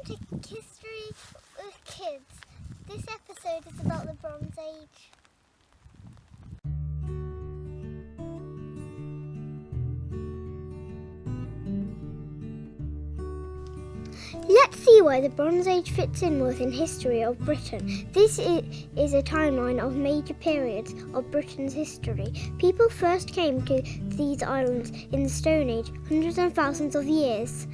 Welcome to History with Kids. This episode is about the Bronze Age. Let's see where the Bronze Age fits in within history of Britain. This is a timeline of major periods of Britain's history. People first came to these islands in the Stone Age, hundreds and thousands of years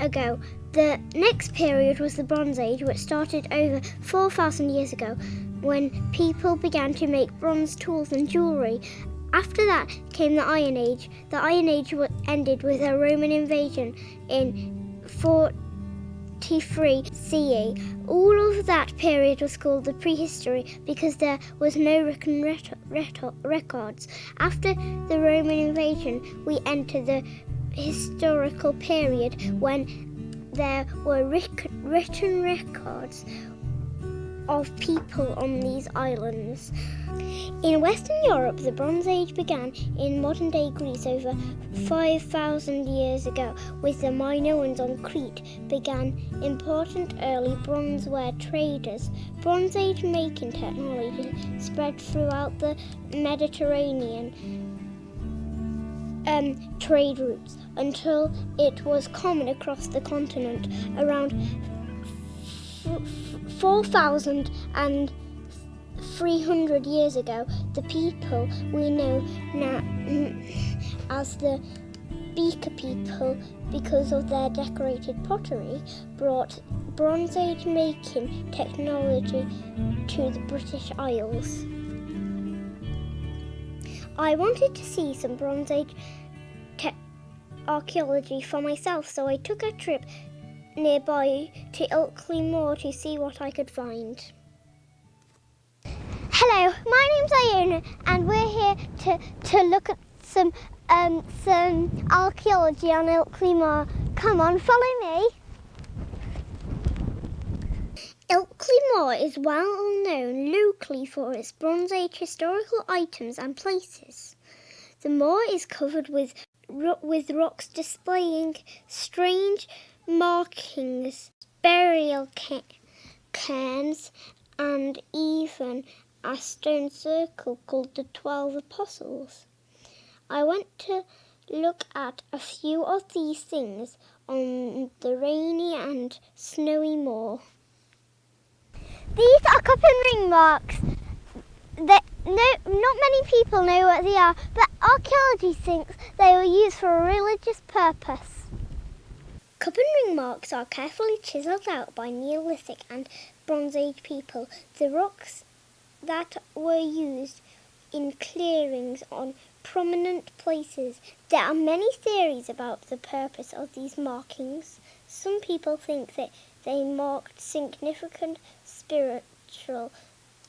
ago. The next period was the Bronze Age, which started over 4,000 years ago, when people began to make bronze tools and jewellery. After that came the Iron Age. The Iron Age ended with a Roman invasion in 43 CE. All of that period was called the prehistory because there was no written records. After the Roman invasion, we entered the historical period when there were written records of people on these islands. In Western Europe, the Bronze Age began in modern-day Greece over 5,000 years ago, with the Minoans on Crete began important early bronzeware traders. Bronze Age making technology spread throughout the Mediterranean trade routes until it was common across the continent. Around 4,300 years ago, the people we know now as the Beaker people, because of their decorated pottery, brought Bronze Age making technology to the British Isles. I wanted to see some Bronze Age archaeology for myself, so I took a trip nearby to Ilkley Moor to see what I could find. Hello, my name's Iona, and we're here to look at some archaeology on Ilkley Moor. Come on, follow me. Ilkley Moor is well known locally for its Bronze Age historical items and places. The moor is covered with rocks displaying strange markings, burial cairns, and even a stone circle called the 12 Apostles. I went to look at a few of these things on the rainy and snowy moor. These are cup and ring marks. Not many people know what they are, but archaeology thinks they were used for a religious purpose. Cup and ring marks are carefully chiselled out by Neolithic and Bronze Age people. The rocks that were used in clearings on prominent places. There are many theories about the purpose of these markings. Some people think that they marked significant spiritual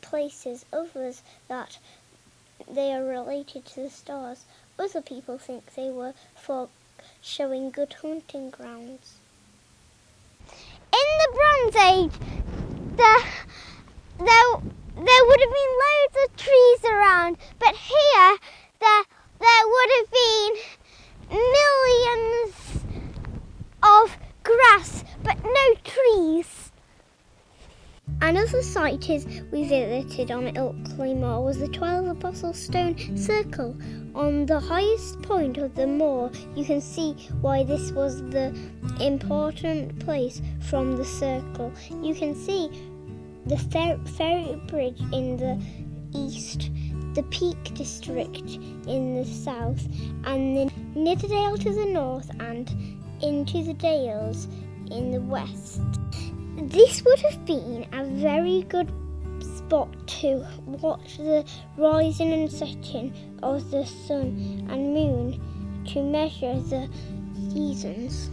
places, others that they are related to the stars. Other people think they were for showing good hunting grounds. In the Bronze Age, there would have been loads of trees around, but here there would have been millions of grass, but no trees. Another site we visited on Ilkley Moor was the 12 Apostles stone circle. On the highest point of the moor, you can see why this was the important place from the circle. You can see the ferry bridge in the east, the Peak District in the south, and the Nidderdale to the north and into the Dales in the west. This would have been a very good spot to watch the rising and setting of the sun and moon to measure the seasons.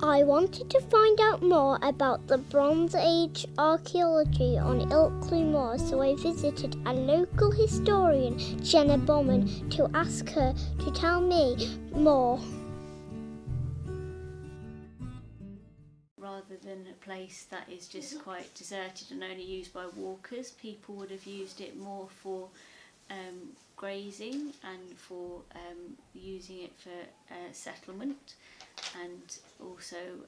I wanted to find out more about the Bronze Age archaeology on Ilkley Moor, so I visited a local historian, Jenna Bowman, to ask her to tell me more. Rather than a place that is just quite deserted and only used by walkers, people would have used it more for grazing and for using it for settlement, and also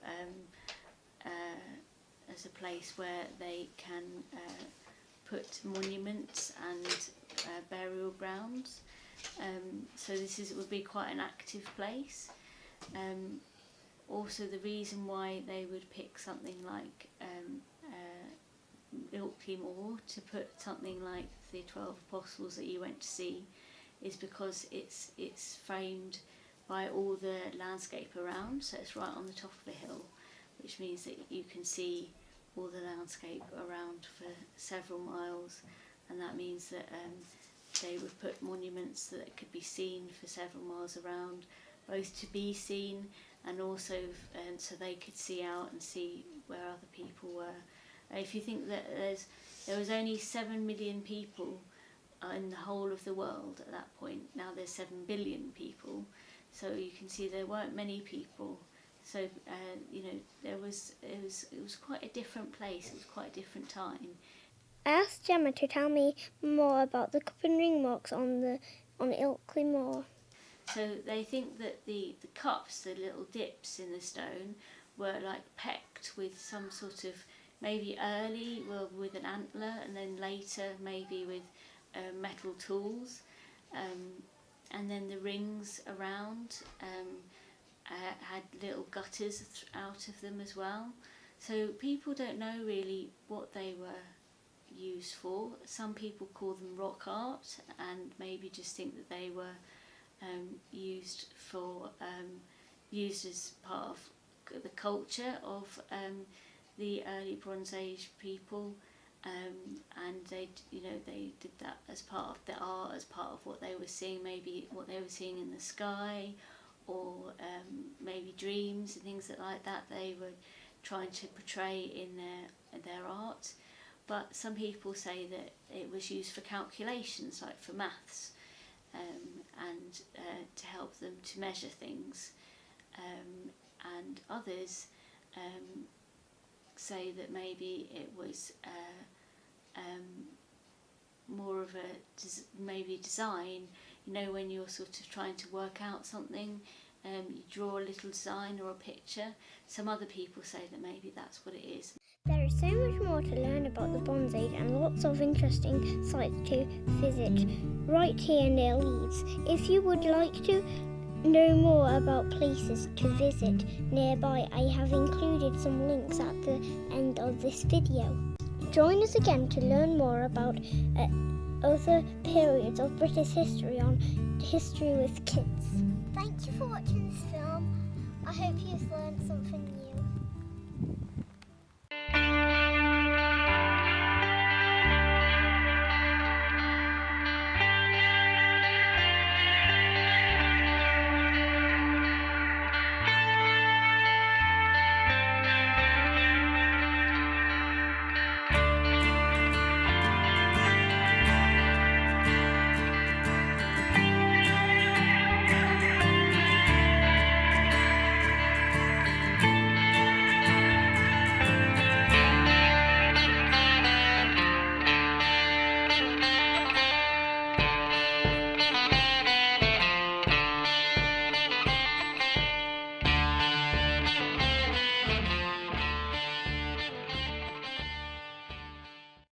as a place where they can put monuments and burial grounds. So this would be quite an active place. Also, the reason why they would pick something like Ilkley Moor to put something like the 12 Apostles that you went to see is because it's framed by all the landscape around, so it's right on the top of the hill, which means that you can see all the landscape around for several miles, and that means that they would put monuments that could be seen for several miles around, both to be seen and also so they could see out and see where other people were. If you think that there was only 7 million people in the whole of the world at that point, now there's 7 billion people, so you can see there weren't many people. So it was quite a different place. It was quite a different time. I asked Gemma to tell me more about the cup and ring marks on Ilkley Moor. So they think that the cups, the little dips in the stone, were like pecked with some sort of, maybe early with an antler, and then later maybe with metal tools, and then the rings around had little gutters out of them as well. So people don't know really what they were used for. Some people call them rock art and maybe just think that they were used as part of the culture of the early Bronze Age people, and they did that as part of the art, as part of what they were seeing, maybe what they were seeing in the sky, or maybe dreams and things like that they were trying to portray in their art. But some people say that it was used for calculations, like for maths, and to help them to measure things. And others say that maybe it was more of a maybe design. When you're sort of trying to work out something, you draw a little design or a picture. Some other people say that maybe that's what it is. There is so much more to learn about the Bronze Age and lots of interesting sites to visit right here near Leeds. If you would like to know more about places to visit nearby, I have included some links at the end of this video. Join us again to learn more about other periods of British history on History with Kids. Thank you for watching this film. I hope you've learned something new.